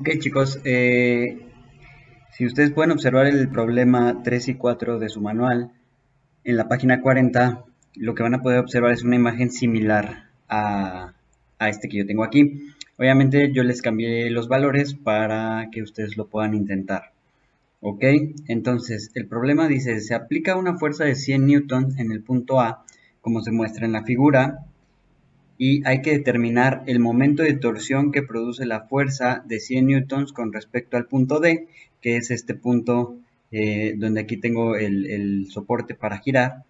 Ok, chicos, si ustedes pueden observar el problema 3 y 4 de su manual, en la página 40 lo que van a poder observar es una imagen similar a este que yo tengo aquí. Obviamente yo les cambié los valores para que ustedes lo puedan intentar. Ok, entonces el problema dice, se aplica una fuerza de 100 newtons en el punto A, como se muestra en la figura, y hay que determinar el momento de torsión que produce la fuerza de 100 newtons con respecto al punto D, que es este punto donde aquí tengo el soporte para girar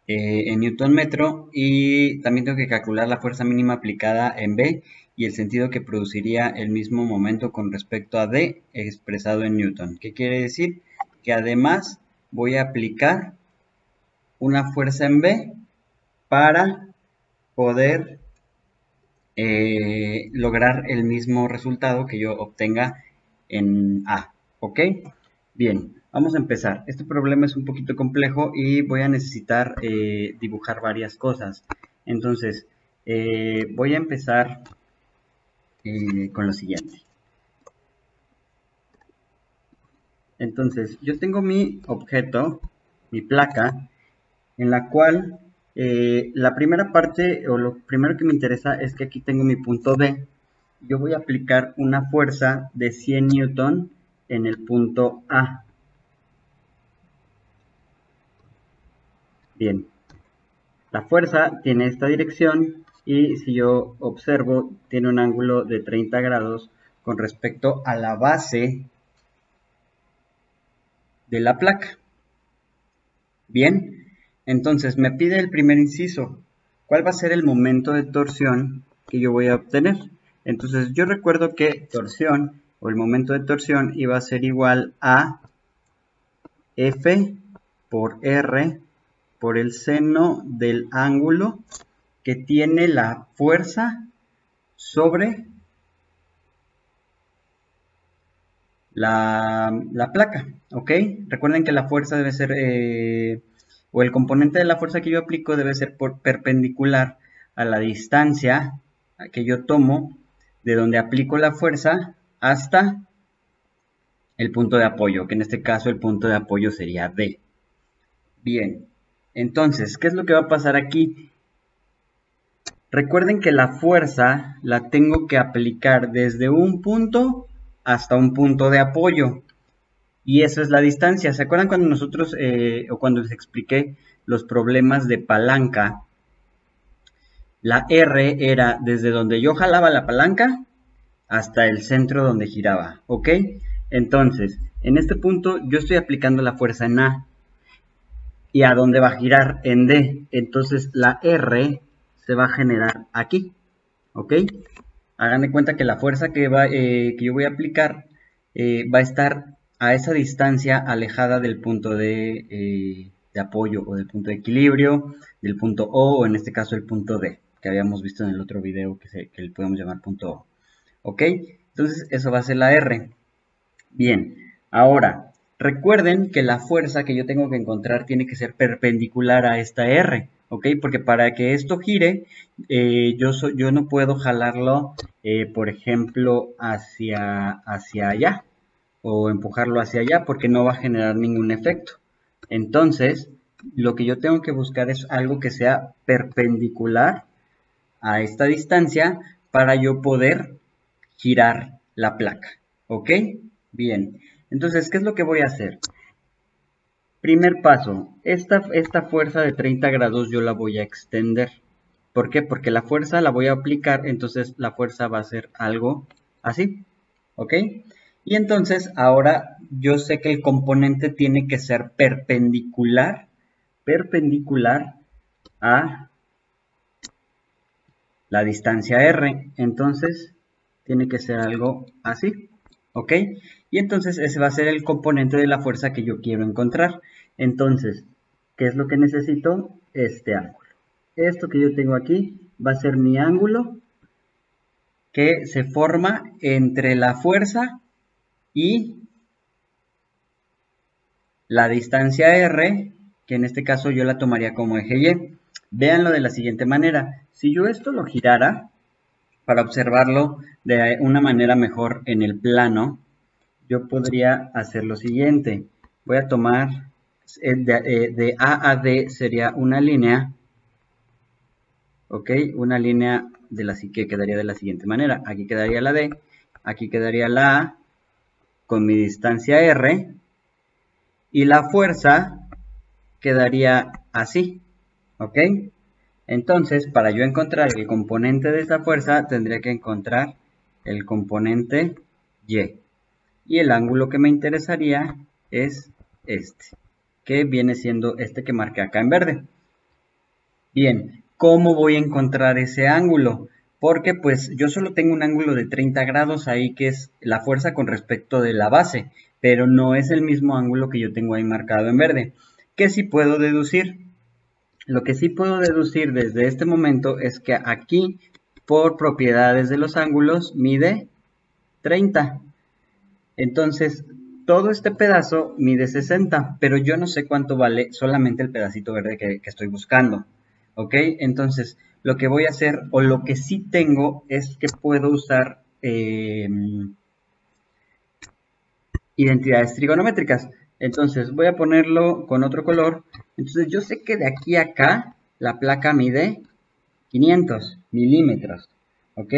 en newton metro, y también tengo que calcular la fuerza mínima aplicada en B y el sentido que produciría el mismo momento con respecto a D expresado en newton. ¿Qué quiere decir? Que además voy a aplicar una fuerza en B para poder lograr el mismo resultado que yo obtenga en A. ¿Ok? Bien, vamos a empezar. Este problema es un poquito complejo y voy a necesitar dibujar varias cosas. Entonces, voy a empezar con lo siguiente. Entonces, yo tengo mi objeto, mi placa, en la cual la primera parte o lo primero que me interesa es que aquí tengo mi punto D. Yo voy a aplicar una fuerza de 100 newton en el punto A. Bien, la fuerza tiene esta dirección y si yo observo tiene un ángulo de 30 grados con respecto a la base de la placa. Bien, entonces me pide el primer inciso. ¿Cuál va a ser el momento de torsión que yo voy a obtener? Entonces yo recuerdo que torsión o el momento de torsión iba a ser igual a F por R por el seno del ángulo que tiene la fuerza sobre la placa, ¿ok? Recuerden que la fuerza debe ser, o el componente de la fuerza que yo aplico debe ser perpendicular a la distancia que yo tomo de donde aplico la fuerza hasta el punto de apoyo, que en este caso el punto de apoyo sería D. Bien, entonces, ¿qué es lo que va a pasar aquí? Recuerden que la fuerza la tengo que aplicar desde un punto hasta un punto de apoyo. Y eso es la distancia. ¿Se acuerdan cuando nosotros, o cuando les expliqué los problemas de palanca? La R era desde donde yo jalaba la palanca hasta el centro donde giraba, ¿ok? Entonces, en este punto yo estoy aplicando la fuerza en A. ¿Y a dónde va a girar? En D. Entonces la R se va a generar aquí, ¿ok? Hagan de cuenta que la fuerza que yo voy a aplicar va a estar a esa distancia alejada del punto de apoyo o del punto de equilibrio, del punto O, o en este caso el punto D, que habíamos visto en el otro video que le podemos llamar punto O. ¿Ok? Entonces eso va a ser la R. Bien, ahora, recuerden que la fuerza que yo tengo que encontrar tiene que ser perpendicular a esta R, ¿ok? Porque para que esto gire, yo no puedo jalarlo, por ejemplo, hacia allá o empujarlo hacia allá porque no va a generar ningún efecto. Entonces, lo que yo tengo que buscar es algo que sea perpendicular a esta distancia para yo poder girar la placa, ¿ok? Bien, entonces, ¿qué es lo que voy a hacer? Primer paso, esta fuerza de 30 grados yo la voy a extender. ¿Por qué? Porque la fuerza la voy a aplicar, entonces la fuerza va a ser algo así, ¿ok? Y entonces ahora yo sé que el componente tiene que ser perpendicular a la distancia R, entonces tiene que ser algo así, ¿ok? Y entonces ese va a ser el componente de la fuerza que yo quiero encontrar. Entonces, ¿qué es lo que necesito? Este ángulo. Esto que yo tengo aquí va a ser mi ángulo que se forma entre la fuerza y la distancia R, que en este caso yo la tomaría como eje Y. Véanlo de la siguiente manera. Si yo esto lo girara, para observarlo de una manera mejor en el plano, yo podría hacer lo siguiente. Voy a tomar de A a D sería una línea, ok, una línea de la que quedaría de la siguiente manera. Aquí quedaría la D, aquí quedaría la A con mi distancia R y la fuerza quedaría así, ok. Entonces, para yo encontrar el componente de esa fuerza, tendría que encontrar el componente Y. Y el ángulo que me interesaría es este, que viene siendo este que marqué acá en verde. Bien, ¿cómo voy a encontrar ese ángulo? Porque pues yo solo tengo un ángulo de 30 grados ahí, que es la fuerza con respecto de la base, pero no es el mismo ángulo que yo tengo ahí marcado en verde. ¿Qué sí puedo deducir? Lo que sí puedo deducir desde este momento es que aquí, por propiedades de los ángulos, mide 30. Entonces, todo este pedazo mide 60, pero yo no sé cuánto vale solamente el pedacito verde que estoy buscando. ¿Ok? Entonces, lo que voy a hacer, o lo que sí tengo, es que puedo usar identidades trigonométricas. Entonces, voy a ponerlo con otro color. Entonces, yo sé que de aquí a acá, la placa mide 500 milímetros, ¿ok?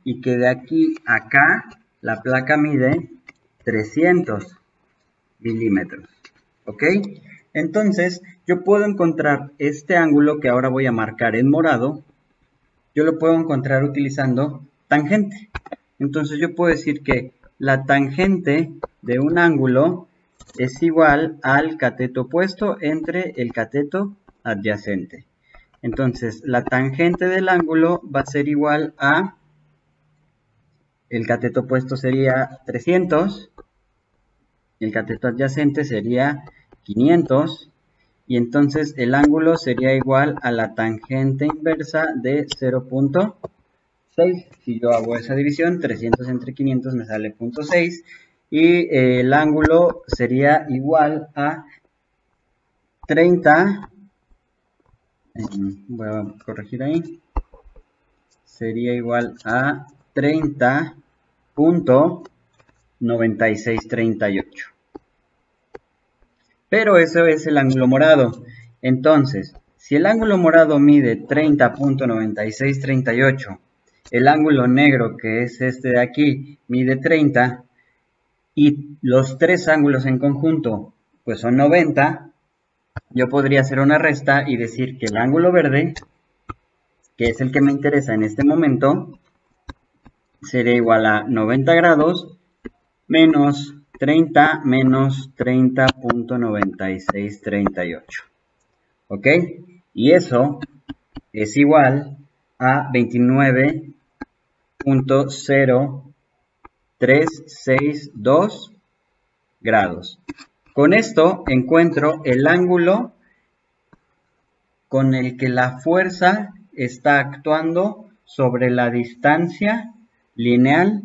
Y que de aquí a acá la placa mide 300 milímetros, ¿ok? Entonces, yo puedo encontrar este ángulo que ahora voy a marcar en morado, yo lo puedo encontrar utilizando tangente. Entonces, yo puedo decir que la tangente de un ángulo es igual al cateto opuesto entre el cateto adyacente. Entonces, la tangente del ángulo va a ser igual a, el cateto opuesto sería 300, el cateto adyacente sería 500, y entonces el ángulo sería igual a la tangente inversa de 0.6. Si yo hago esa división, 300 entre 500 me sale 0.6, y el ángulo sería igual a 30. Voy a corregir ahí, sería igual a 30.9638. Pero eso es el ángulo morado. Entonces, si el ángulo morado mide 30.9638, el ángulo negro, que es este de aquí, mide 30, y los tres ángulos en conjunto pues son 90, yo podría hacer una resta y decir que el ángulo verde, que es el que me interesa en este momento, sería igual a 90 grados menos 30 menos 30.9638. ¿Ok? Y eso es igual a 29.0362 grados. Con esto encuentro el ángulo con el que la fuerza está actuando sobre la distancia lineal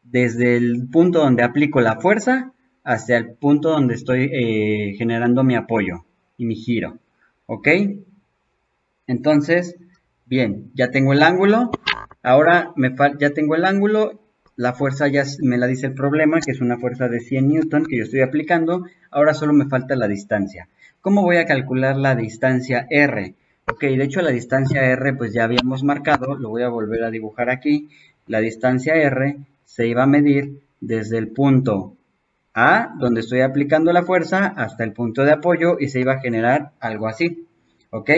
desde el punto donde aplico la fuerza hasta el punto donde estoy generando mi apoyo y mi giro. ¿Ok? Entonces, bien, ya tengo el ángulo. Ahora ya tengo el ángulo. La fuerza ya me la dice el problema, que es una fuerza de 100 newton que yo estoy aplicando. Ahora solo me falta la distancia. ¿Cómo voy a calcular la distancia R? Ok, de hecho la distancia R pues ya habíamos marcado. Lo voy a volver a dibujar aquí. La distancia R se iba a medir desde el punto A, donde estoy aplicando la fuerza, hasta el punto de apoyo, y se iba a generar algo así. ¿Ok?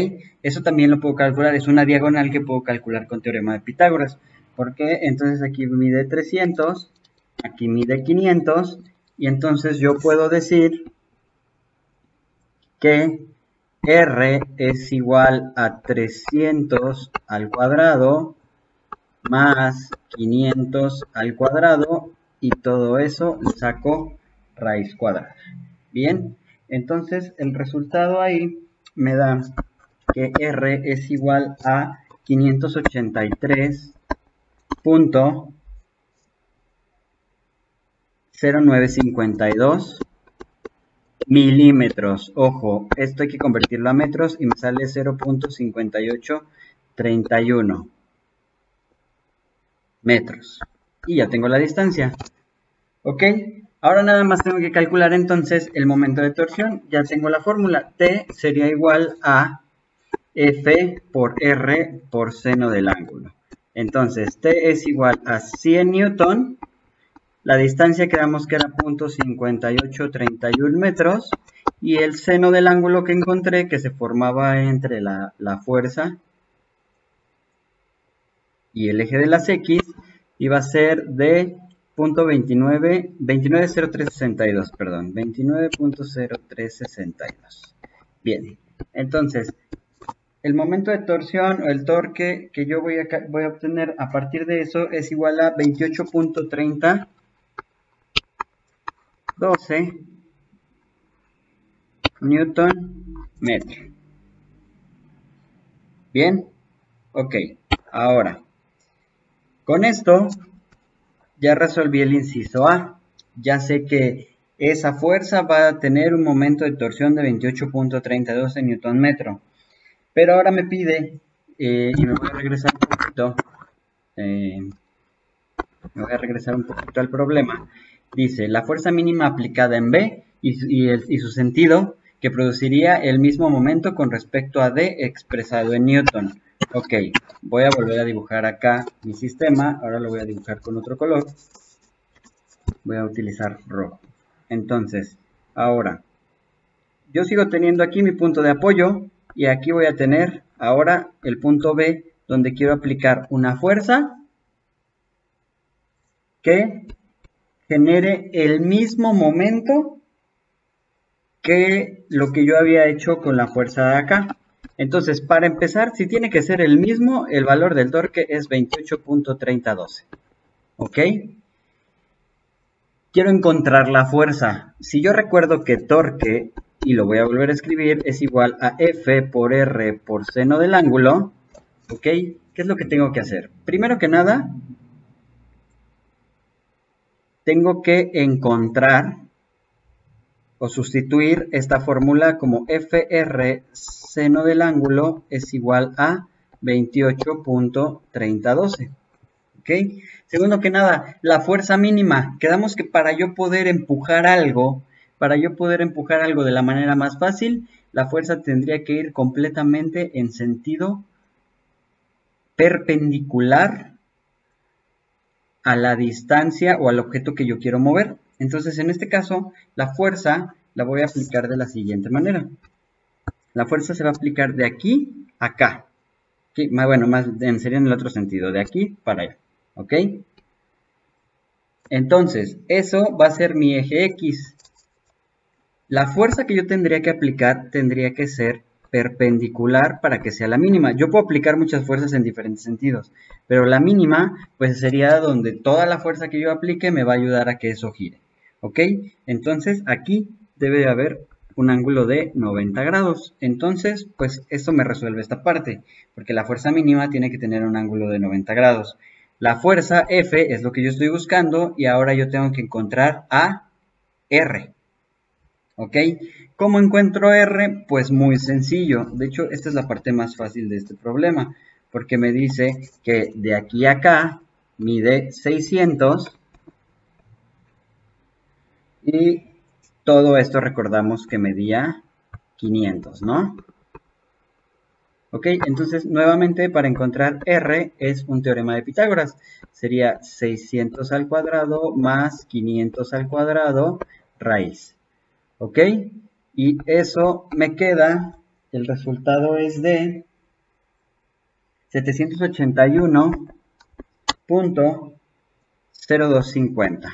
Eso también lo puedo calcular, es una diagonal que puedo calcular con teorema de Pitágoras. Porque entonces aquí mide 300, aquí mide 500, y entonces yo puedo decir que R es igual a 300 al cuadrado más 500 al cuadrado, y todo eso le saco raíz cuadrada. Bien, entonces el resultado ahí me da que R es igual a 583.0952 milímetros. Ojo, esto hay que convertirlo a metros y me sale 0.5831. metros. Y ya tengo la distancia. ¿Ok? Ahora nada más tengo que calcular entonces el momento de torsión. Ya tengo la fórmula. T sería igual a F por R por seno del ángulo. Entonces, T es igual a 100 newton. La distancia quedamos que era 0.5831 metros. Y el seno del ángulo que encontré, que se formaba entre la fuerza y el eje de las X, iba a ser de 29.0362, perdón, 29.0362. Bien, entonces, el momento de torsión o el torque que yo voy a obtener a partir de eso es igual a 28.3012 Newton metro. Bien, ok, ahora, con esto ya resolví el inciso A. Ya sé que esa fuerza va a tener un momento de torsión de 28.3012 Newton metro. Pero ahora me pide, y me voy a regresar un poquito, al problema. Dice, la fuerza mínima aplicada en B y su sentido, que produciría el mismo momento con respecto a D expresado en Newton. Ok, voy a volver a dibujar acá mi sistema. Ahora lo voy a dibujar con otro color. Voy a utilizar rojo. Entonces, ahora, yo sigo teniendo aquí mi punto de apoyo y aquí voy a tener ahora el punto B donde quiero aplicar una fuerza que genere el mismo momento que lo que yo había hecho con la fuerza de acá. Entonces, para empezar, si tiene que ser el mismo, el valor del torque es 28.3012. ¿Ok? Quiero encontrar la fuerza. Si yo recuerdo que torque, y lo voy a volver a escribir, es igual a F por R por seno del ángulo, ¿ok? ¿Qué es lo que tengo que hacer? Primero que nada, tengo que encontrar o sustituir esta fórmula como FR seno del ángulo es igual a 28.3012. ¿Ok? Segundo que nada, la fuerza mínima. Quedamos que para yo poder empujar algo de la manera más fácil, la fuerza tendría que ir completamente en sentido perpendicular a la distancia o al objeto que yo quiero mover. Entonces, en este caso, la fuerza la voy a aplicar de la siguiente manera. La fuerza se va a aplicar de aquí a acá. ¿Okay? Bueno, sería en el otro sentido, de aquí para allá. ¿Ok? Entonces, eso va a ser mi eje X. La fuerza que yo tendría que aplicar tendría que ser perpendicular para que sea la mínima. Yo puedo aplicar muchas fuerzas en diferentes sentidos, pero la mínima pues sería donde toda la fuerza que yo aplique me va a ayudar a que eso gire. ¿Ok? Entonces aquí debe de haber un ángulo de 90 grados. Entonces pues esto me resuelve esta parte, porque la fuerza mínima tiene que tener un ángulo de 90 grados. La fuerza F es lo que yo estoy buscando y ahora yo tengo que encontrar a R. ¿Ok? ¿Cómo encuentro R? Pues muy sencillo. De hecho, esta es la parte más fácil de este problema, porque me dice que de aquí a acá mide 600 y todo esto recordamos que medía 500, ¿no? Ok, entonces nuevamente para encontrar R es un teorema de Pitágoras. Sería 600 al cuadrado más 500 al cuadrado raíz. ¿Ok? Y eso me queda, el resultado es de 781.0250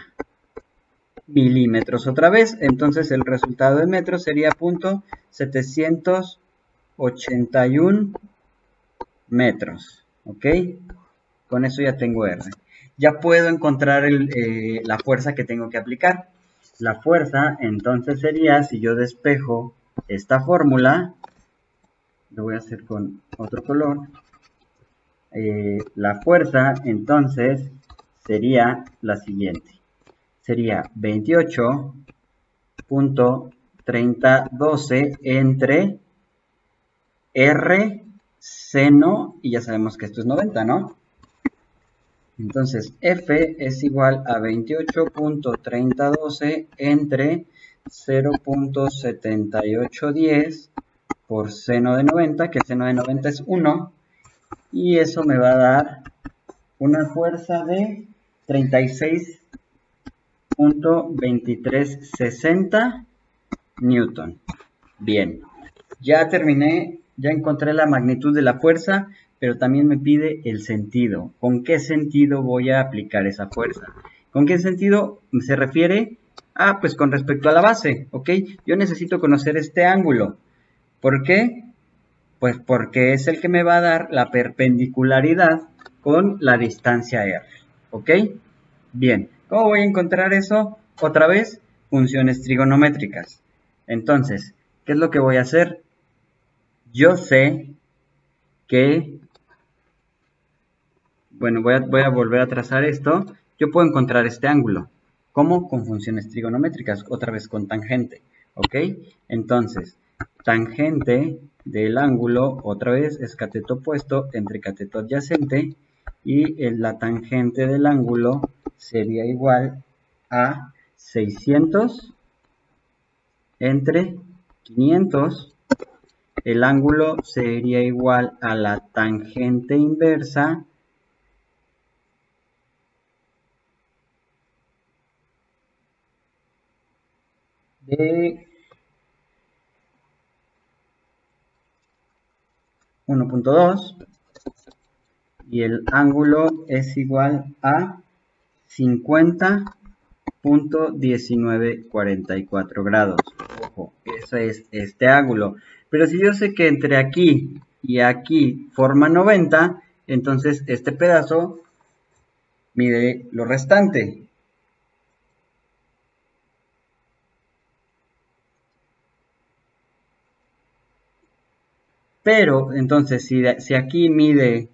milímetros otra vez. Entonces el resultado en metros sería .781 metros. ¿Ok? Con eso ya tengo R. Ya puedo encontrar la fuerza que tengo que aplicar. La fuerza entonces sería, si yo despejo esta fórmula, lo voy a hacer con otro color, la fuerza entonces sería la siguiente, sería 28.3012 entre R seno, y ya sabemos que esto es 90, ¿no? Entonces, F es igual a 28.3012 entre 0.7810 por seno de 90, que el seno de 90 es 1, y eso me va a dar una fuerza de 36.2360 Newton. Bien, ya terminé, ya encontré la magnitud de la fuerza, pero también me pide el sentido. ¿Con qué sentido voy a aplicar esa fuerza? ¿Con qué sentido se refiere? Ah, pues con respecto a la base, ¿ok? Yo necesito conocer este ángulo. ¿Por qué? Pues porque es el que me va a dar la perpendicularidad con la distancia r, ¿ok? Bien, ¿cómo voy a encontrar eso? Otra vez, funciones trigonométricas. Entonces, ¿qué es lo que voy a hacer? Yo sé que, bueno, voy a volver a trazar esto. Yo puedo encontrar este ángulo. ¿Cómo? Con funciones trigonométricas, otra vez con tangente, ¿ok? Entonces, tangente del ángulo, otra vez, es cateto opuesto entre cateto adyacente, y la tangente del ángulo sería igual a 600 entre 500. El ángulo sería igual a la tangente inversa de 1.2, y el ángulo es igual a 50.1944 grados. Ojo, ese es este ángulo. Pero si yo sé que entre aquí y aquí forma 90, entonces este pedazo mide lo restante. Pero entonces si aquí mide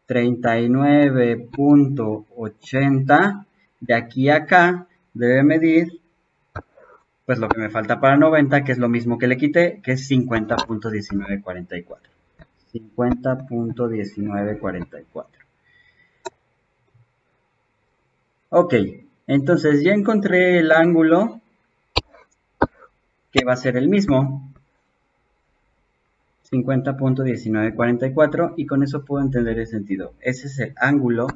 39.80, de aquí a acá debe medir pues lo que me falta para 90, que es lo mismo que le quité, que es 50.1944. 50.1944. Ok, entonces ya encontré el ángulo que va a ser el mismo, 50.1944, y con eso puedo entender el sentido. Ese es el ángulo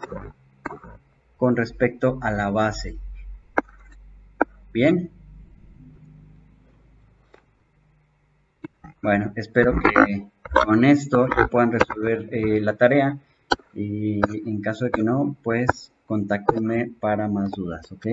con respecto a la base. Bien. Bueno, espero que con esto ya puedan resolver la tarea, y en caso de que no, pues contáctenme para más dudas, ¿ok?